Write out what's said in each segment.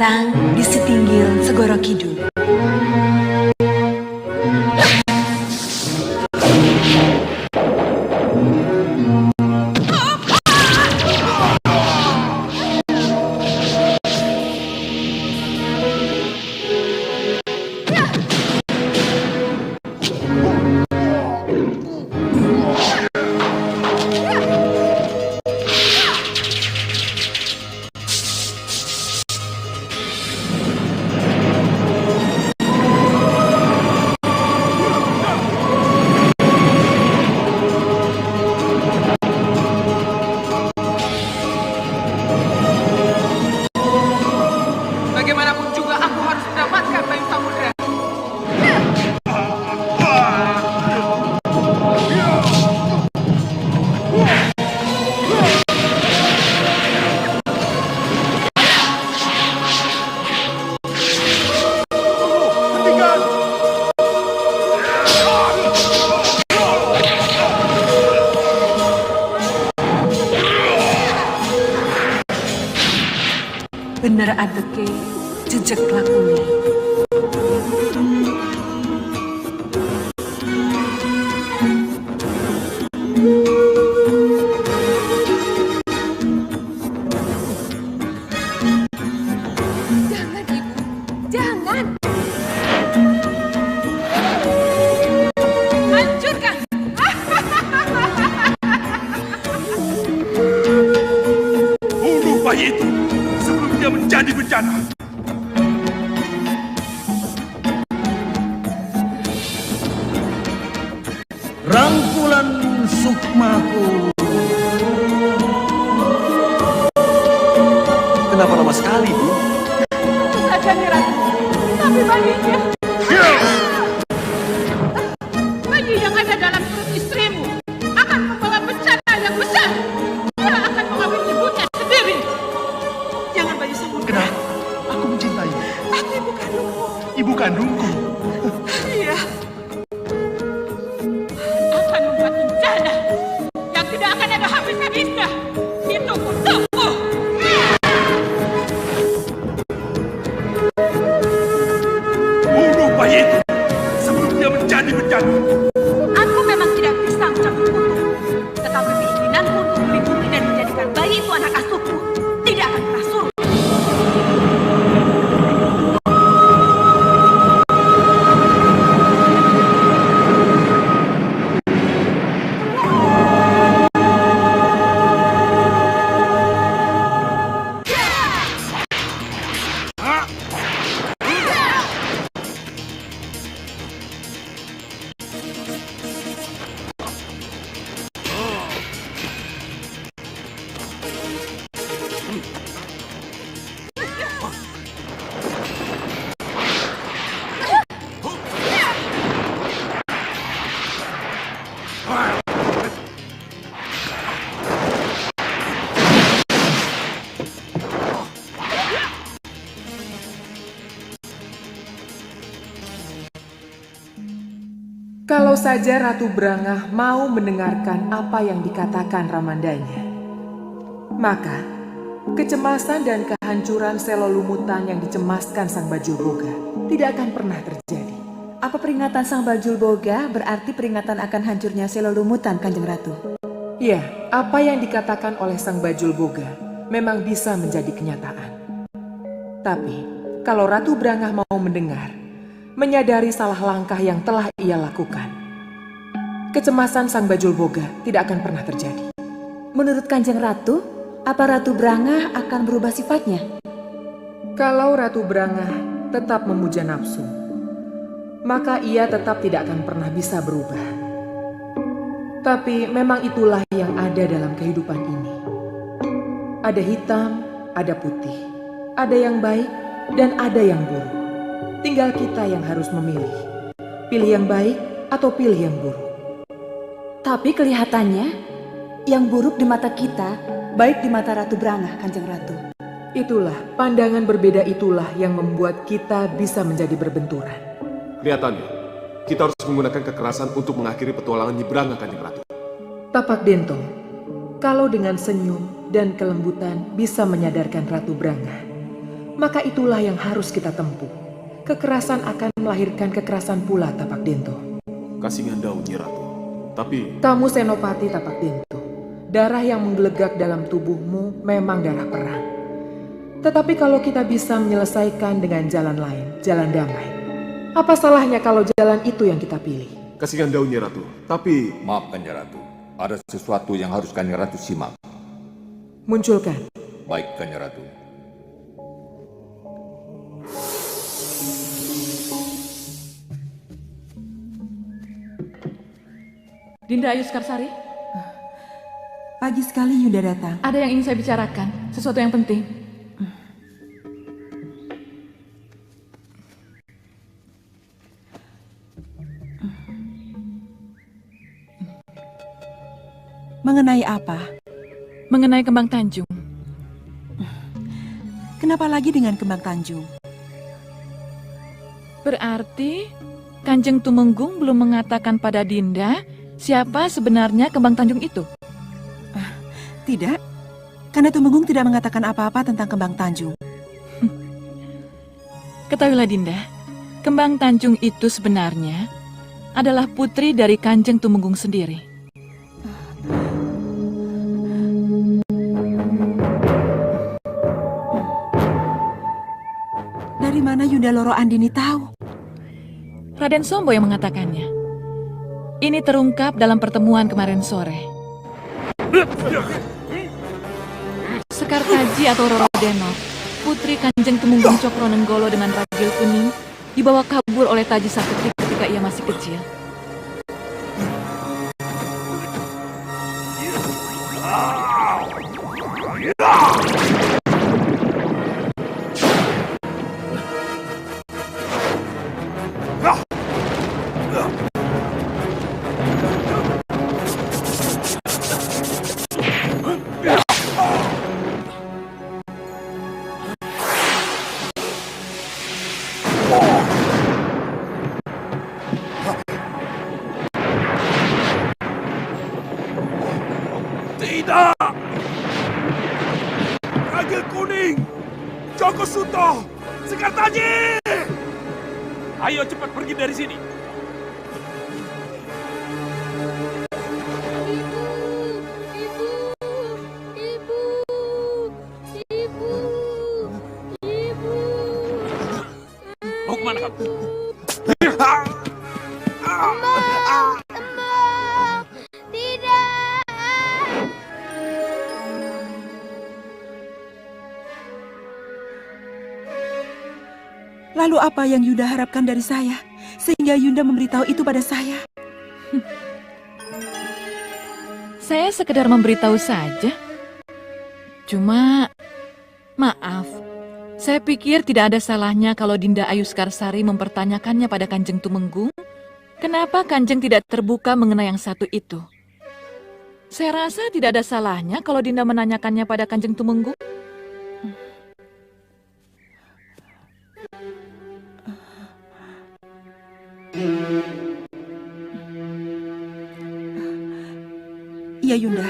datang di Setinggil Segoro Kidul. Bagaimanapun juga aku harus mendapatkan Bayu Samudra. Bener adeke jejak lakunya. Jangan, Ibu. Jangan. Hancurkan. Bunuh bayi itu sebelum dia menjadi bencana. Rangkulan sukmaku. Kenapa lama sekali, Bu? Tentu saja, Ratu. Tapi bayinya... Bayi yang ada dalam perut istrimu akan membawa bencana yang besar. Dia akan mengambil ibunya sendiri. Jangan Bayu Samudra. Kenapa? Aku mencintaimu. Aku ibu kandungmu. Ibu kandungku. Iya. Akan membuat bencana yang tidak akan ada habis-habisnya. Itu untukmu. Bunuh bayi itu sebelum dia menjadi bencana. Aku memang tidak bisa mencabut kutu. Tetapi keinginanku untuk melindungi dan menjadikan bayi itu anak asuhku tidak akan pernah surut. Kalau saja Ratu Brangah mau mendengarkan apa yang dikatakan Ramandanya, maka kecemasan dan kehancuran Selolumutan yang dicemaskan Sang Bajul Boga tidak akan pernah terjadi. Apa peringatan Sang Bajul Boga berarti peringatan akan hancurnya Selolumutan, Kanjeng Ratu? Ya, apa yang dikatakan oleh Sang Bajul Boga memang bisa menjadi kenyataan. Tapi, kalau Ratu Brangah mau mendengar, menyadari salah langkah yang telah ia lakukan, kecemasan Sang Bajul Boga tidak akan pernah terjadi. Menurut Kanjeng Ratu, apa Ratu Brangah akan berubah sifatnya? Kalau Ratu Brangah tetap memuja nafsu, maka ia tetap tidak akan pernah bisa berubah. Tapi memang itulah yang ada dalam kehidupan ini. Ada hitam, ada putih, ada yang baik, dan ada yang buruk. Tinggal kita yang harus memilih. Pilih yang baik atau pilih yang buruk. Tapi kelihatannya, yang buruk di mata kita, baik di mata Ratu Brangah, Kanjeng Ratu. Itulah, pandangan berbeda itulah yang membuat kita bisa menjadi berbenturan. Kelihatannya, kita harus menggunakan kekerasan untuk mengakhiri petualangan Nyi Brangah, Kanjeng Ratu. Tapak Dentong, kalau dengan senyum dan kelembutan bisa menyadarkan Ratu Brangah maka itulah yang harus kita tempuh. Kekerasan akan melahirkan kekerasan pula, Tapak Dento. Kasih ngandau, Nyi Ratu. Tapi Kamu Senopati Tapak Dento. Darah yang menggelegak dalam tubuhmu memang darah perang. Tetapi kalau kita bisa menyelesaikan dengan jalan lain, jalan damai, apa salahnya kalau jalan itu yang kita pilih? kasih ngandau, Nyi Ratu. Tapi Maaf Kanjeng Ratu, ada sesuatu yang harus Kanjeng Ratu simak. Munculkan. Baik Kanjeng Ratu. Dinda Ayu Skarsari, Pagi sekali Yunda datang. ada yang ingin saya bicarakan, sesuatu yang penting. Mengenai apa? Mengenai Kembang Tanjung. Kenapa lagi dengan Kembang Tanjung? Berarti Kanjeng Tumenggung belum mengatakan pada Dinda siapa sebenarnya Kembang Tanjung itu? Tidak, karena Tumenggung tidak mengatakan apa-apa tentang Kembang Tanjung. Ketahuilah Dinda, Kembang Tanjung itu sebenarnya adalah putri dari Kanjeng Tumenggung sendiri. Dari mana Yunda Loro Andini tahu? Raden Sombo yang mengatakannya. Ini terungkap dalam pertemuan kemarin sore. Sekartaji atau Roro Denok, putri Kanjeng Tumenggung Cokronenggolo dengan ragil kuning, dibawa kabur oleh Taji Saketi ketika ia masih kecil. Tidak! Ragil kuning! Joko Suto! Sekartaji! Ayo cepat pergi dari sini. Mau kemana kamu? Lalu apa yang Yunda harapkan dari saya? Sehingga Yunda memberitahu itu pada saya. Saya sekedar memberitahu saja. Cuma, maaf, saya pikir tidak ada salahnya kalau Dinda Ayu Skarsari mempertanyakannya pada Kanjeng Tumenggung. Kenapa Kanjeng tidak terbuka mengenai yang satu itu? Saya rasa tidak ada salahnya kalau Dinda menanyakannya pada Kanjeng Tumenggung. Iya Yunda,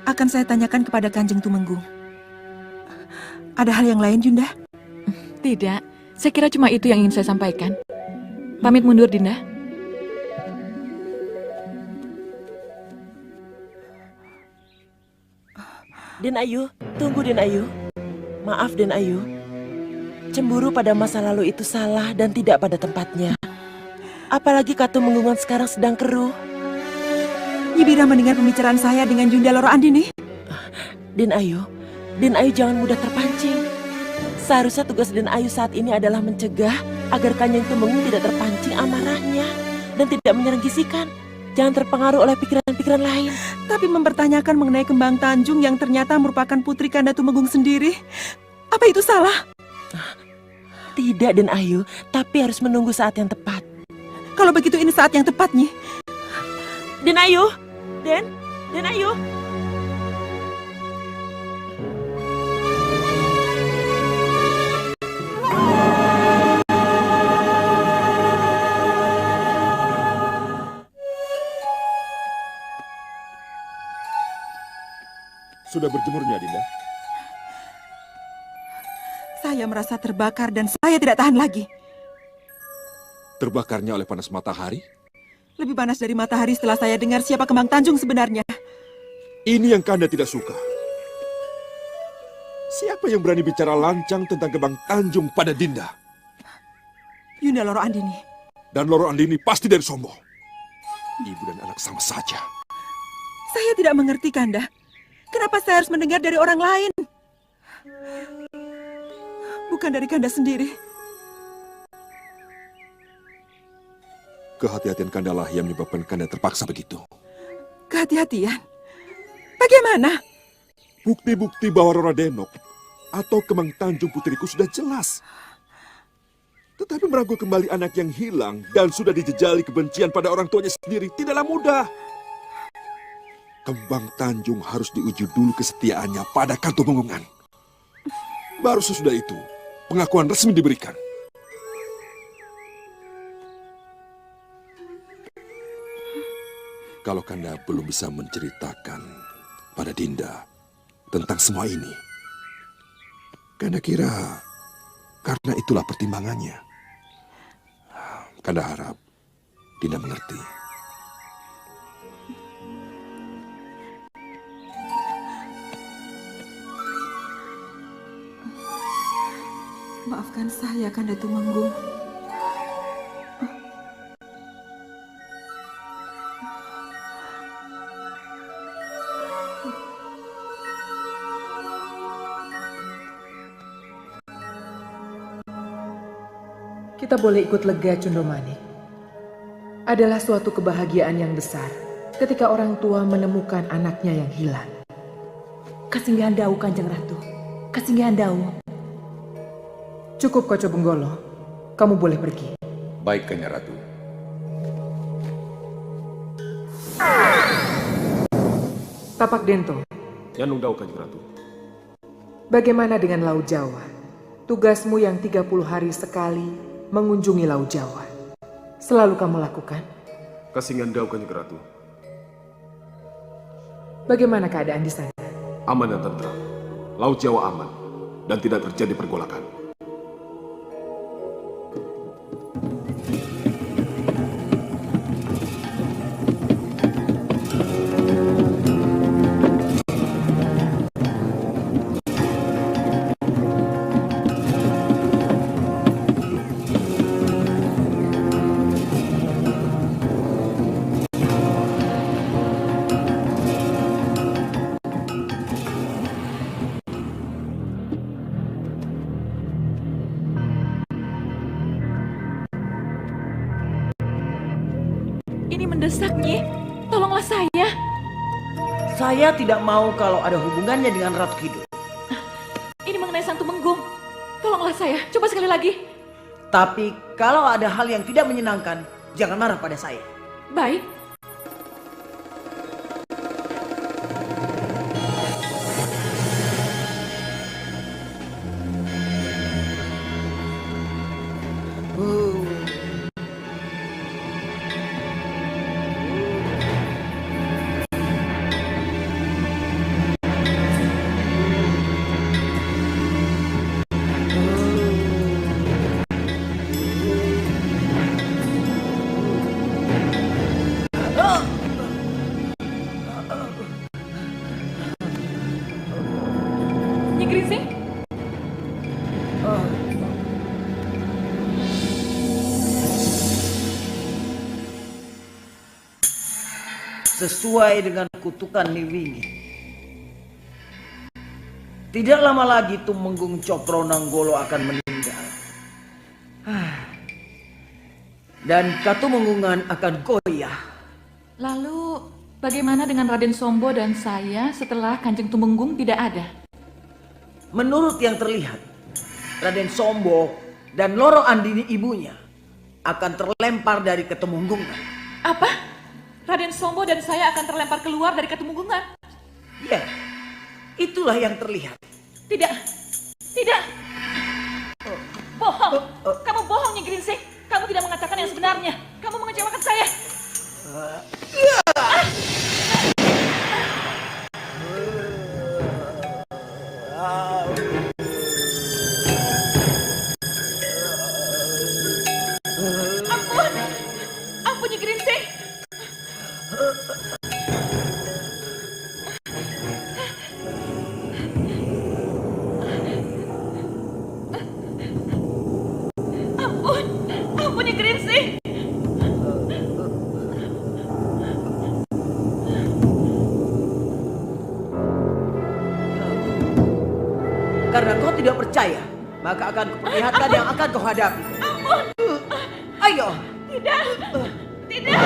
akan saya tanyakan kepada Kanjeng Tumenggung. Ada hal yang lain Yunda? Tidak, saya kira cuma itu yang ingin saya sampaikan. Pamit mundur, Dinda. Den Ayu, tunggu Den Ayu. Maaf Den Ayu. Cemburu pada masa lalu itu salah dan tidak pada tempatnya. Apalagi Katumenggungan sekarang sedang keruh. Nyibira mendengar pembicaraan saya dengan Yunda Loro Andini. Den Ayu jangan mudah terpancing. Seharusnya tugas Den Ayu saat ini adalah mencegah agar Kanjeng Tumenggung tidak terpancing amarahnya dan tidak menyerang Gisikan. Jangan terpengaruh oleh pikiran-pikiran lain. Tapi mempertanyakan mengenai Kembang Tanjung yang ternyata merupakan putri Kanda Tumenggung sendiri. Apa itu salah? Tidak Den Ayu, tapi harus menunggu saat yang tepat. Kalau begitu ini saat yang tepat, Nyi. Den Ayu, Den Ayu. sudah berjemurnya, Dinda? Saya merasa terbakar dan saya tidak tahan lagi. Terbakarnya oleh panas matahari? Lebih panas dari matahari setelah saya dengar siapa Kembang Tanjung sebenarnya. Ini yang Kanda tidak suka. Siapa yang berani bicara lancang tentang Kembang Tanjung pada Dinda? Yunda Loro Andini. Dan Loro Andini pasti dari Sombo. Ibu dan anak sama saja. Saya tidak mengerti, Kanda. Kenapa saya harus mendengar dari orang lain? Bukan dari Kanda sendiri. Kehati-hatian Kanda lah yang menyebabkan Kanda terpaksa begitu. Kehati-hatian? Bagaimana? Bukti-bukti bahwa Rora Denok atau Kembang Tanjung putriku sudah jelas. Tetapi merangkul kembali anak yang hilang dan sudah dijejali kebencian pada orang tuanya sendiri tidaklah mudah. Kembang Tanjung harus diuji dulu kesetiaannya pada Kanto Menggungan. Baru sesudah itu, pengakuan resmi diberikan. Kalau Kanda belum bisa menceritakan pada Dinda tentang semua ini, Kanda kira karena itulah pertimbangannya. Kanda harap Dinda mengerti. Maafkan saya, Kanda Tumenggung. Kita boleh ikut lega, Cundomanik. Adalah suatu kebahagiaan yang besar ketika orang tua menemukan anaknya yang hilang. Kasinggihan Dawu, Kanjeng Ratu. Kasinggihan Dawu. Cukup, Koco Benggolo. Kamu boleh pergi. Baik, Kanjeng Ratu. Tapak Dento, Yanung Dau, Kanjeng Ratu. bagaimana dengan Laut Jawa? Tugasmu yang 30 hari sekali mengunjungi Laut Jawa. Selalu kamu lakukan. Kasinggihan Dau, Kanjeng Ratu. Bagaimana keadaan di sana? Aman dan tentram. Laut Jawa aman dan tidak terjadi pergolakan. Ini mendesak, Nyi. Tolonglah saya. Saya tidak mau kalau ada hubungannya dengan Ratu Kidul. Ini mengenai Sang Tumenggung. Tolonglah saya. Coba sekali lagi. Tapi kalau ada hal yang tidak menyenangkan, jangan marah pada saya. Baik. Nyi Gringsing? Sesuai dengan kutukan Niwingi. Tidak lama lagi Tumenggung Cokro Nanggolo akan meninggal. Dan Katumenggungan akan goyah. Lalu, bagaimana dengan Raden Sombo dan saya setelah Kanjeng Tumenggung tidak ada? Menurut yang terlihat, Raden Sombo dan Loro Andini ibunya akan terlempar dari Ketumenggungan. Apa? Raden Sombo dan saya akan terlempar keluar dari Ketumenggungan? Ya, itulah yang terlihat. Tidak. Tidak. Bohong. Kamu bohong, Nyi Gringsing. Kamu tidak mengatakan yang sebenarnya. Kamu mengecewakan saya. Karena kau tidak percaya, maka akan kuperlihatkan yang akan kau hadapi. Ayo. Tidak. Tidak.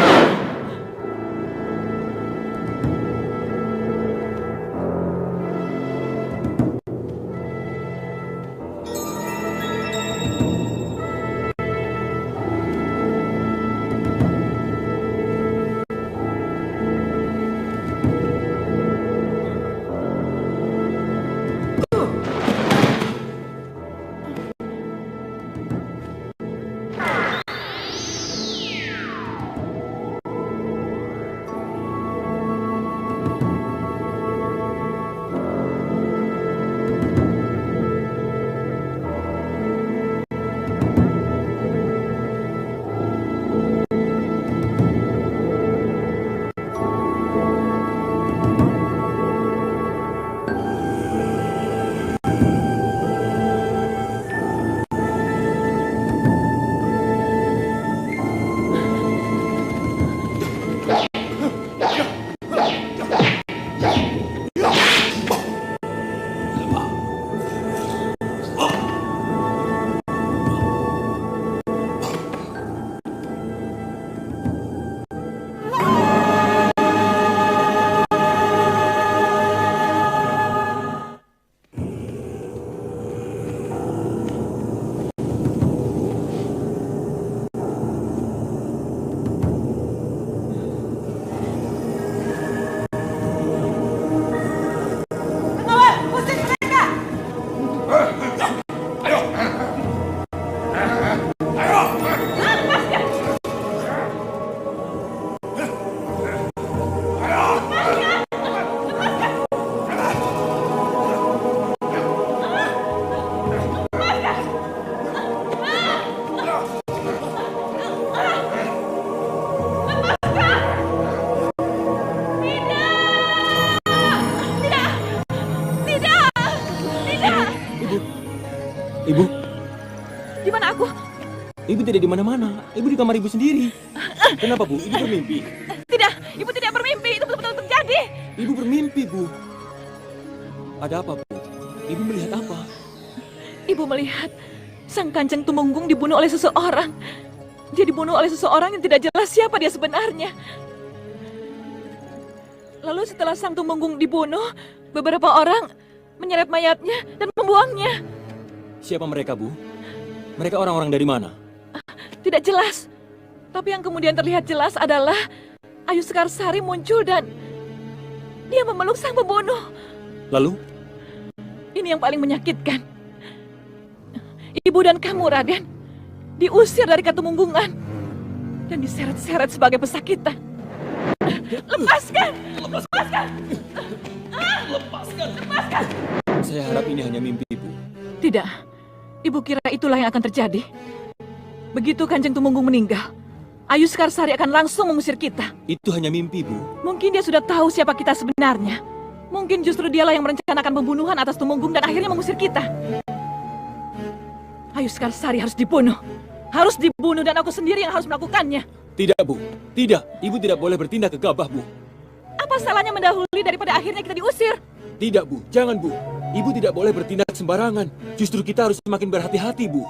Ibu, Di mana aku? ibu tidak di mana-mana. Ibu di kamar ibu sendiri. Kenapa, Bu? Ibu bermimpi. Tidak, ibu tidak bermimpi. Itu betul-betul terjadi. Ibu bermimpi, Bu. Ada apa, Bu? Ibu melihat apa? Ibu melihat Sang Kanjeng Tumenggung dibunuh oleh seseorang. Dia dibunuh oleh seseorang yang tidak jelas siapa dia sebenarnya. Lalu setelah Sang Tumenggung dibunuh, beberapa orang menyeret mayatnya dan membuangnya. Siapa mereka, Bu? Mereka orang-orang dari mana? Tidak jelas. Tapi yang kemudian terlihat jelas adalah Ayu Sekarsari muncul dan dia memeluk sang pembunuh. Lalu? Ini yang paling menyakitkan. Ibu dan kamu, Raden, diusir dari Katumenggungan dan diseret-seret sebagai pesakitan. Lepaskan! Lepaskan! Lepaskan! Lepaskan! Saya harap ini hanya mimpi, Bu. Tidak. Ibu kira itulah yang akan terjadi. Begitu Kanjeng Tumenggung meninggal, Ayu Sekarsari akan langsung mengusir kita. Itu hanya mimpi, Bu. Mungkin dia sudah tahu siapa kita sebenarnya. Mungkin justru dialah yang merencanakan pembunuhan atas Tumenggung dan akhirnya mengusir kita. Ayu Sekarsari harus dibunuh. Harus dibunuh dan aku sendiri yang harus melakukannya. Tidak, Bu. Tidak. Ibu tidak boleh bertindak gegabah, Bu. Apa salahnya mendahului daripada akhirnya kita diusir? Tidak, Bu. Jangan, Bu. Ibu tidak boleh bertindak sembarangan. Justru kita harus semakin berhati-hati, Bu.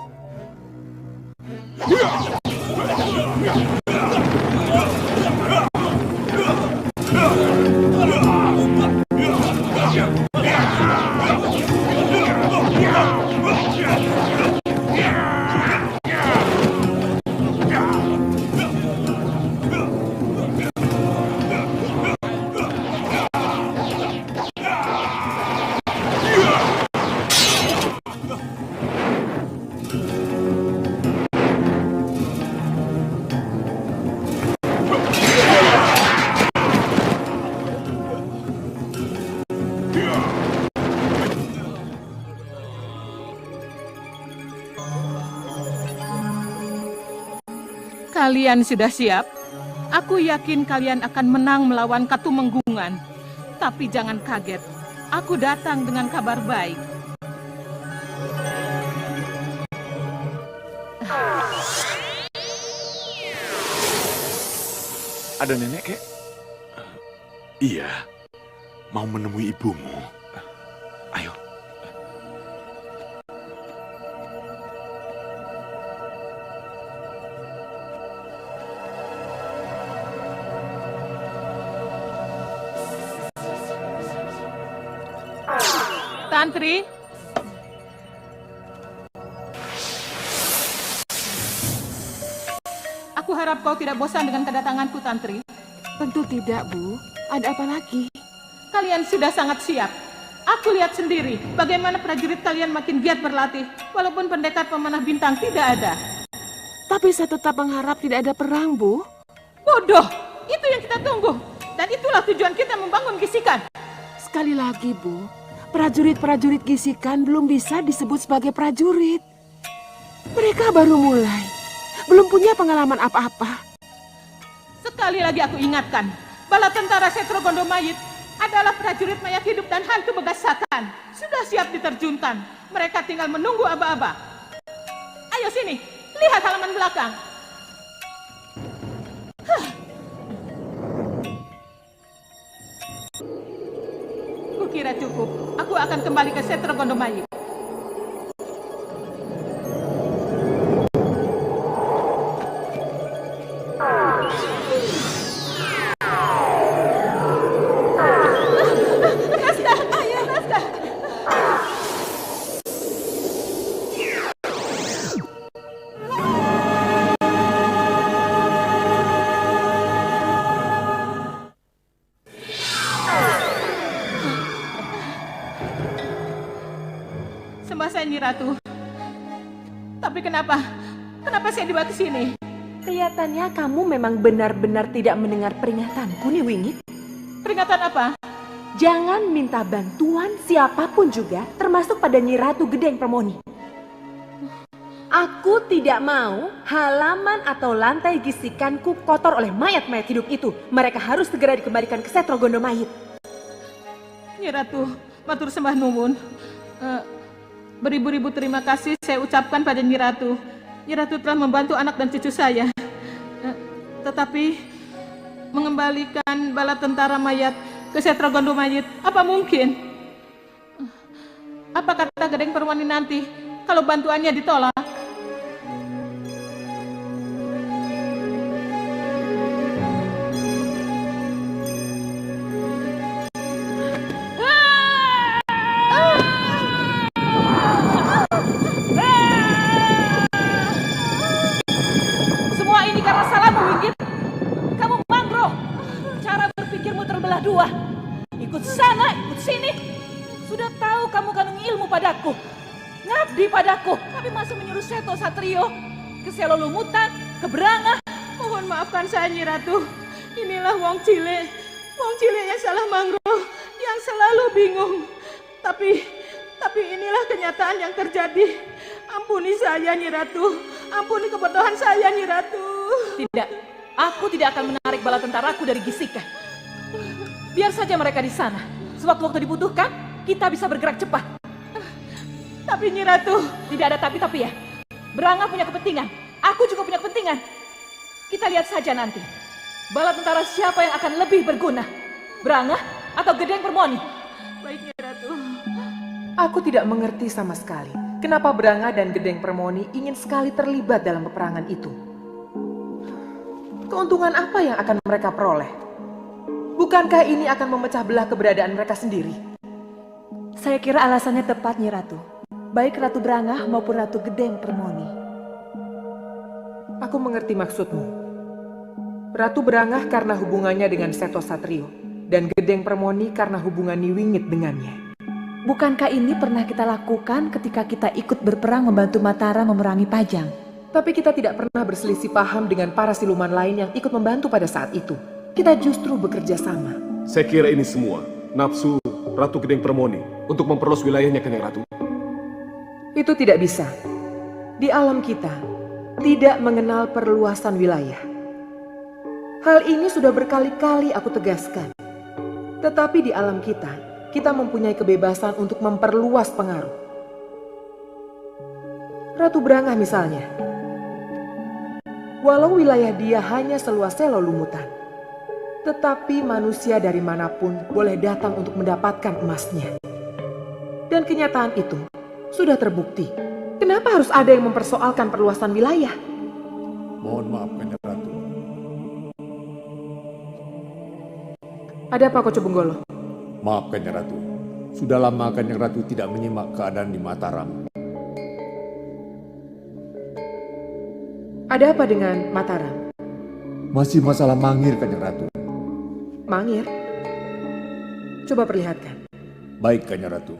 Kalian sudah siap? Aku yakin kalian akan menang melawan Katumenggungan. Tapi jangan kaget, aku datang dengan kabar baik. Ada nenek, Kek? Iya, mau menemui ibumu. Ayo. Tantri. Aku harap kau tidak bosan dengan kedatanganku, Tantri. Tentu tidak, Bu. Ada apa lagi? Kalian sudah sangat siap. Aku lihat sendiri bagaimana prajurit kalian makin giat berlatih, walaupun pendekar pemanah bintang tidak ada. Tapi saya tetap mengharap tidak ada perang, Bu. Bodoh, itu yang kita tunggu. Dan itulah tujuan kita membangun Gisikan. Sekali lagi, Bu, prajurit-prajurit Gisikan belum bisa disebut sebagai prajurit. Mereka baru mulai, belum punya pengalaman apa-apa. Sekali lagi aku ingatkan, bala tentara Setro Gondomayit adalah prajurit mayat hidup dan hantu begasakan. Sudah siap diterjunkan. Mereka tinggal menunggu aba-aba. Ayo sini, lihat halaman belakang. Kukira cukup. Aku akan kembali ke Setro Gondomayit. Nyi Ratu. Tapi kenapa saya dibawa ke sini? Kelihatannya kamu memang benar-benar tidak mendengar peringatanku, Nyi Wingit. Peringatan apa? Jangan minta bantuan siapapun juga, termasuk pada Nyi Ratu Gedeng Permoni. Aku tidak mau halaman atau lantai Gisikanku kotor oleh mayat-mayat hidup itu. Mereka harus segera dikembalikan ke Setro Gondomayit. Nyi Ratu, matur sembah nuwun. Beribu-ribu terima kasih saya ucapkan pada Nyi Ratu. Nyi Ratu telah membantu anak dan cucu saya. Tetapi mengembalikan bala tentara mayat ke Setro Gondomayit, apa mungkin? Apa kata Gedeng Permoni nanti kalau bantuannya ditolak? Ikut sana, ikut sini. Sudah tahu kamu kandung ilmu padaku, ngabdi padaku, tapi masih menyuruh Seto Satrio ke Selo Lumutan, ke Berangah. Mohon maafkan saya, Nyi Ratu. Inilah wong cilik yang salah mangroh, yang selalu bingung. Tapi inilah kenyataan yang terjadi. Ampuni saya, Nyi Ratu. Ampuni kebodohan saya, Nyi Ratu. Tidak, aku tidak akan menarik bala tentaraku dari Gisikan. Biar saja mereka di sana. Sewaktu-waktu dibutuhkan, kita bisa bergerak cepat. Tapi Nyi Ratu, tidak ada tapi-tapi ya. Berangah punya kepentingan, aku juga punya kepentingan. Kita lihat saja nanti. Bala tentara siapa yang akan lebih berguna? Berangah atau Gedeng Permoni? Baik Nyi Ratu. Aku tidak mengerti sama sekali kenapa Berangah dan Gedeng Permoni ingin sekali terlibat dalam peperangan itu. Keuntungan apa yang akan mereka peroleh? Bukankah ini akan memecah belah keberadaan mereka sendiri? Saya kira alasannya tepat, Nyi Ratu. Baik Ratu Berangah maupun Ratu Gedeng Permoni. Aku mengerti maksudmu. Ratu Berangah karena hubungannya dengan Seto Satrio, dan Gedeng Permoni karena hubungan Nyi Wingit dengannya. Bukankah ini pernah kita lakukan ketika kita ikut berperang membantu Mataram memerangi Pajang? Tapi kita tidak pernah berselisih paham dengan para siluman lain yang ikut membantu pada saat itu. Kita justru bekerja sama. Saya kira ini semua nafsu Ratu Gedeng Permoni untuk memperluas wilayahnya, Kanjeng Ratu. Itu tidak bisa. Di alam kita tidak mengenal perluasan wilayah. Hal ini sudah berkali-kali aku tegaskan. Tetapi di alam kita mempunyai kebebasan untuk memperluas pengaruh. Ratu Berangah misalnya. Walau wilayah dia hanya seluas Selo Lumutan, tetapi manusia dari manapun boleh datang untuk mendapatkan emasnya. Dan kenyataan itu sudah terbukti. Kenapa harus ada yang mempersoalkan perluasan wilayah? Mohon maaf, Kanjeng Ratu. Ada apa, Koco Benggolo? Maaf, Kanjeng Ratu. Sudah lama Kanjeng Ratu tidak menyimak keadaan di Mataram. Ada apa dengan Mataram? Masih masalah Mangir, Kanjeng Ratu. Mangir? Coba perlihatkan. Baik, Kanjeng Ratu.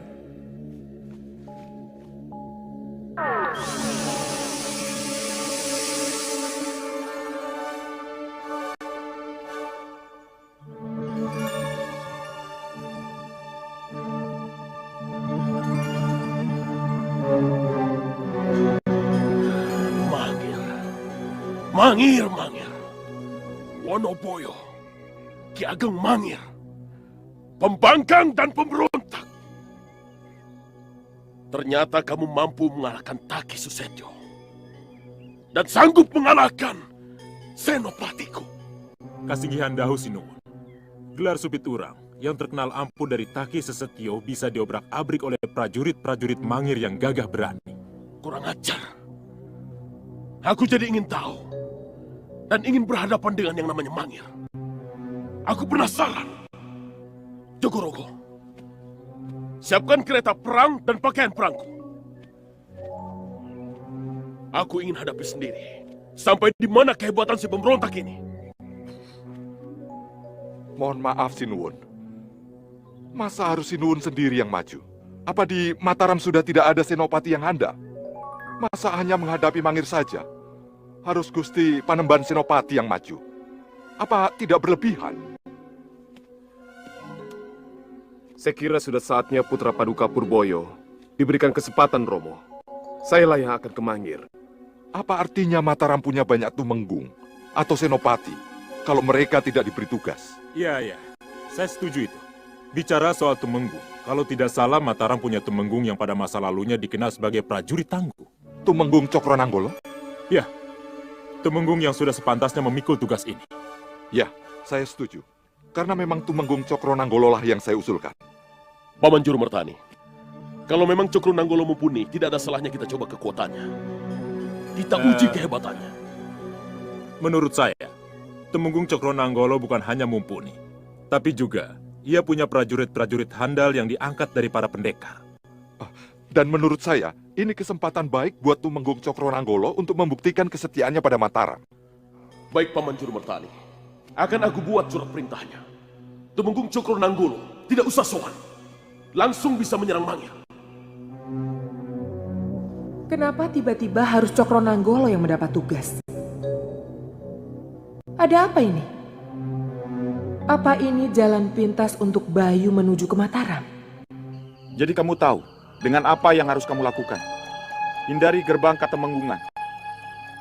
Mangir. Wonoboyo, Ki Ageng Mangir, pembangkang dan pemberontak. Ternyata kamu mampu mengalahkan Taki Susetyo dan sanggup mengalahkan Senopatiku. Kasigihan Dahu Sinuwun, gelar Supit Urang yang terkenal ampuh dari Taki Susetyo bisa diobrak-abrik oleh prajurit-prajurit Mangir yang gagah berani. Kurang ajar. Aku jadi ingin tahu dan ingin berhadapan dengan yang namanya Mangir. Aku penasaran. Jogorogo, siapkan kereta perang dan pakaian perangku. Aku ingin hadapi sendiri. Sampai di mana kehebatan si pemberontak ini. Mohon maaf, Sinuwun. Masa harus Sinuwun sendiri yang maju? Apa di Mataram sudah tidak ada senopati yang handal? Masa hanya menghadapi Mangir saja? Harus Gusti Panembahan Senopati yang maju? Apa tidak berlebihan? Saya kira sudah saatnya Putra Paduka Purboyo diberikan kesempatan, Romo. Sayalah yang akan ke Mangir. Apa artinya Mataram punya banyak tumenggung atau senopati kalau mereka tidak diberi tugas? Iya, saya setuju itu. Bicara soal tumenggung, kalau tidak salah Mataram punya tumenggung yang pada masa lalunya dikenal sebagai prajurit tangguh. Tumenggung Cokronanggolo? Ya, Tumenggung yang sudah sepantasnya memikul tugas ini. Ya, saya setuju. Karena memang Tumenggung Cokronanggolo lah yang saya usulkan. Paman Juru Mertani, kalau memang Cokronanggolo mumpuni, tidak ada salahnya kita coba kekuatannya. Kita uji kehebatannya. Menurut saya, Tumenggung Cokronanggolo bukan hanya mumpuni, tapi juga ia punya prajurit-prajurit handal yang diangkat dari para pendekar. Dan menurut saya, ini kesempatan baik buat Tumenggung Cokronanggolo untuk membuktikan kesetiaannya pada Mataram. Baik, Paman Juru Mertani. Akan aku buat surat perintahnya. Tumenggung Cokronanggolo tidak usah sowan. Langsung bisa menyerang Mangir. Kenapa tiba-tiba harus Cokronanggolo yang mendapat tugas? Ada apa ini? Apa ini jalan pintas untuk Bayu menuju ke Mataram? Jadi kamu tahu dengan apa yang harus kamu lakukan. Hindari gerbang Katemenggungan.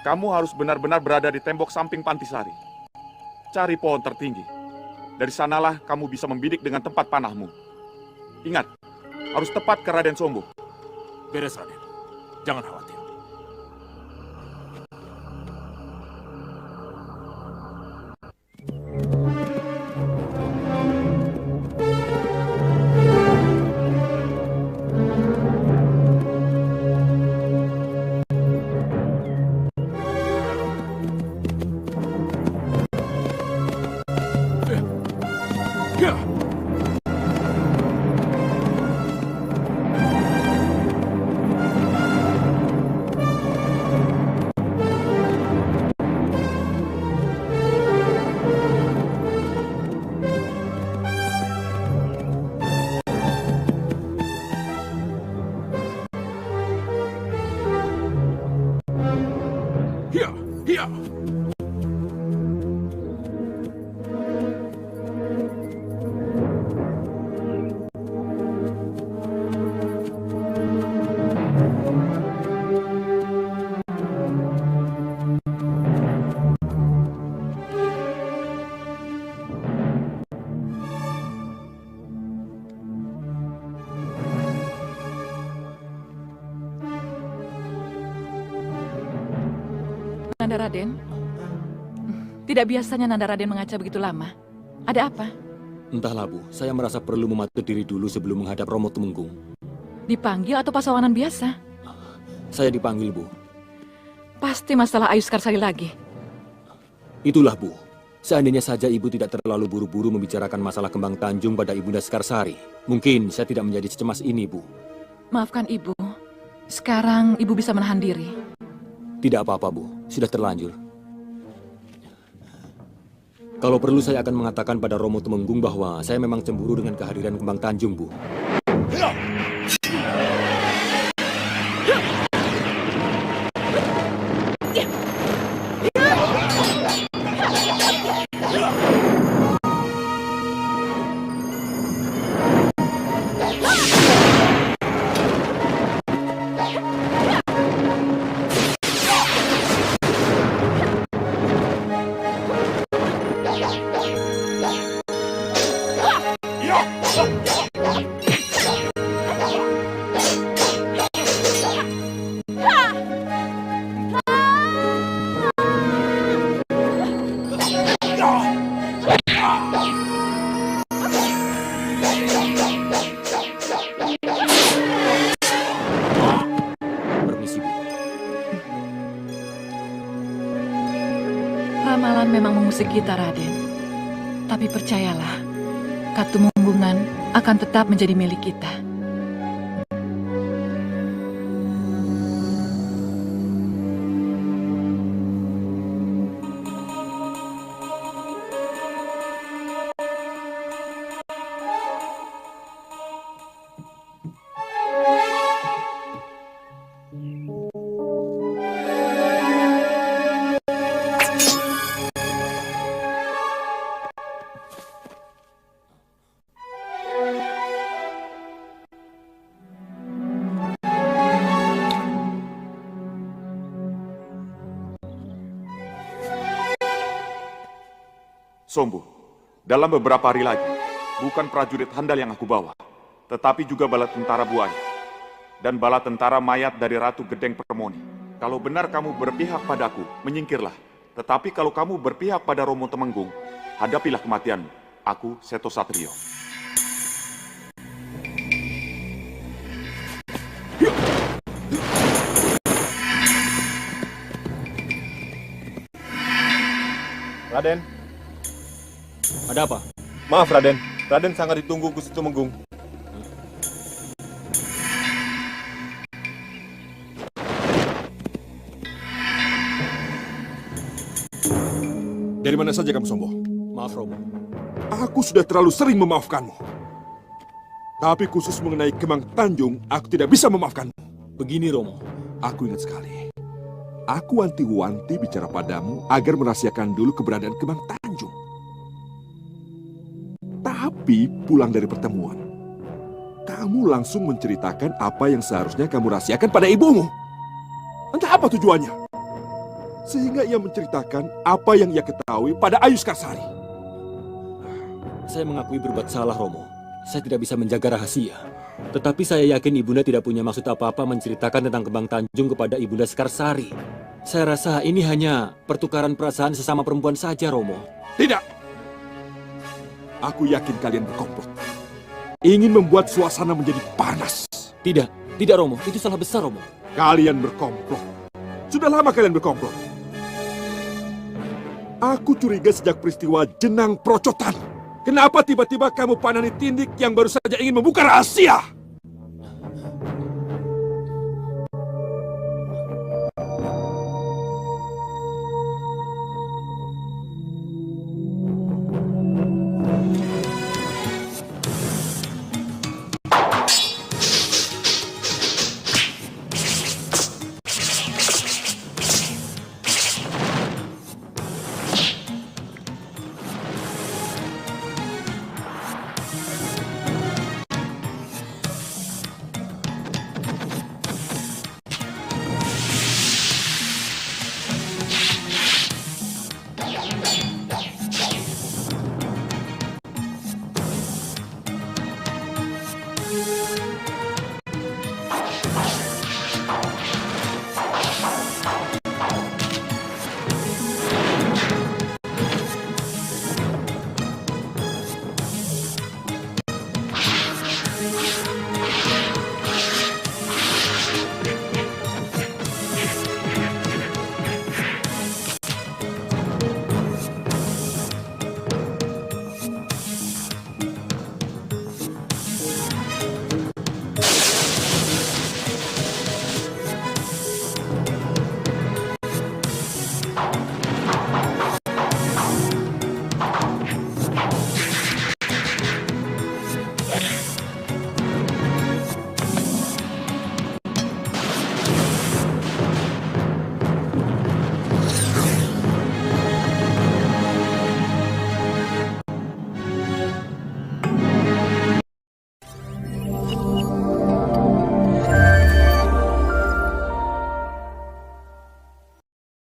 Kamu harus benar-benar berada di tembok samping Pantisari. Cari pohon tertinggi. Dari sanalah kamu bisa membidik dengan tempat panahmu. Ingat, harus tepat ke Raden Sombo. Beres, Raden. Jangan khawatir. Nanda Raden? Tidak biasanya Nanda Raden mengaca begitu lama. Ada apa? Entahlah, Bu. Saya merasa perlu mematuk diri dulu sebelum menghadap Romo Tumenggung. Dipanggil atau pasawanan biasa? Saya dipanggil, Bu. Pasti masalah Ayu Skarsari lagi. Itulah, Bu. Seandainya saja ibu tidak terlalu buru-buru membicarakan masalah Kembang Tanjung pada Ibunda Sekarsari, mungkin saya tidak menjadi secemas ini, Bu. Maafkan Ibu. Sekarang Ibu bisa menahan diri. Tidak apa-apa, Bu. Sudah terlanjur. Kalau perlu saya akan mengatakan pada Romo Temenggung bahwa saya memang cemburu dengan kehadiran Kembang Tanjung, Bu. Ramalan memang mengusik kita, Raden. Tapi percayalah, Katumenggungan akan tetap menjadi milik kita. Sombu, dalam beberapa hari lagi, bukan prajurit handal yang aku bawa, tetapi juga bala tentara buaya dan bala tentara mayat dari Ratu Gedeng Permoni. Kalau benar kamu berpihak padaku, menyingkirlah. Tetapi kalau kamu berpihak pada Romo Temenggung, hadapilah kematianmu. Aku Seto Satrio. Raden. Ada apa? Maaf, Raden. Raden sangat ditunggu Gusti Tumenggung. Dari mana saja kamu, Sombo? Maaf, Romo. Aku sudah terlalu sering memaafkanmu. Tapi khusus mengenai Kembang Tanjung, aku tidak bisa memaafkanmu. Begini, Romo. Aku ingat sekali. Aku wanti-wanti bicara padamu agar merahasiakan dulu keberadaan Kembang Tanjung. Tapi pulang dari pertemuan, kamu langsung menceritakan apa yang seharusnya kamu rahasiakan pada ibumu. Entah apa tujuannya. Sehingga ia menceritakan apa yang ia ketahui pada Ayu Sekarsari. Saya mengakui berbuat salah, Romo. Saya tidak bisa menjaga rahasia. Tetapi saya yakin Ibunda tidak punya maksud apa-apa menceritakan tentang Kembang Tanjung kepada Ibunda Sekarsari. Saya rasa ini hanya pertukaran perasaan sesama perempuan saja, Romo. Tidak. Aku yakin kalian berkomplot. Ingin membuat suasana menjadi panas. Tidak, tidak, Romo. Itu salah besar, Romo. Kalian berkomplot. Sudah lama kalian berkomplot. Aku curiga sejak peristiwa Jenang Procotan. Kenapa tiba-tiba kamu panani tindik yang baru saja ingin membuka rahasia?